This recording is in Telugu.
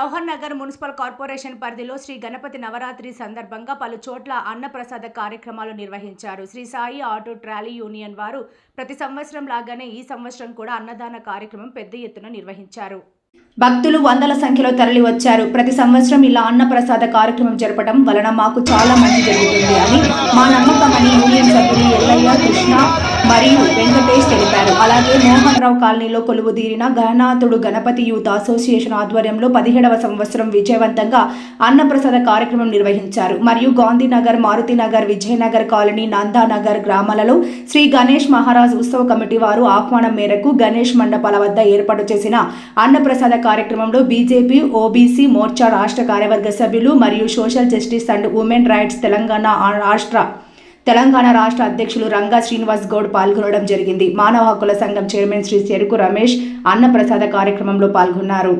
జవహర్ నగర్ మున్సిపల్ కార్పొరేషన్ పరిధిలో శ్రీ గణపతి నవరాత్రి సందర్భంగా పలు చోట్ల అన్నప్రసాద కార్యక్రమాలు నిర్వహించారు. Shri Sai auto trolley union వారు ప్రతి సంవత్సరం లాగానే ఈ సంవత్సరం కూడా అన్నదాన కార్యక్రమం పెద్ద ఎత్తున నిర్వహించారు. భక్తులు వందల సంఖ్యలో తరలి వచ్చారు. ప్రతి సంవత్సరం ఇలా అన్నప్రసాద కార్యక్రమం జరపడం వలన మాకు చాలా మంచి జరుగుతుంది అని మా నమ్మకమని యూనియన్ సభ్యులు ఎల్లయ్య, కృష్ణ మరియు వెంకటేష్ తెలిపారు. అలాగే మోహన్ రావు కాలనీలో కొలువుదీరిన గణనాథుడు గణపతి యూత్ అసోసియేషన్ ఆధ్వర్యంలో 17వ సంవత్సరం విజయవంతంగా అన్నప్రసాద కార్యక్రమం నిర్వహించారు. మరియు గాంధీనగర్, మారుతినగర్, విజయనగర్ కాలనీ, నందానగర్ గ్రామాలలో శ్రీ గణేష్ మహారాజ్ ఉత్సవ కమిటీ వారు ఆహ్వానం మేరకు గణేష్ మండపాల వద్ద ఏర్పాటు చేసిన అన్నప్రసాద కార్యక్రమంలో బీజేపీ ఓబీసీ మోర్చా రాష్ట్ర కార్యవర్గ సభ్యులు మరియు social justice and women rights Telangana రాష్ట్ర అధ్యక్షులు రంగా శ్రీనివాస్ గౌడ్ పాల్గొనడం జరిగింది. మానవ హక్కుల సంఘం చైర్మన్ శ్రీ చెరుకు రమేష్ అన్నప్రసాద కార్యక్రమంలో పాల్గొన్నారు.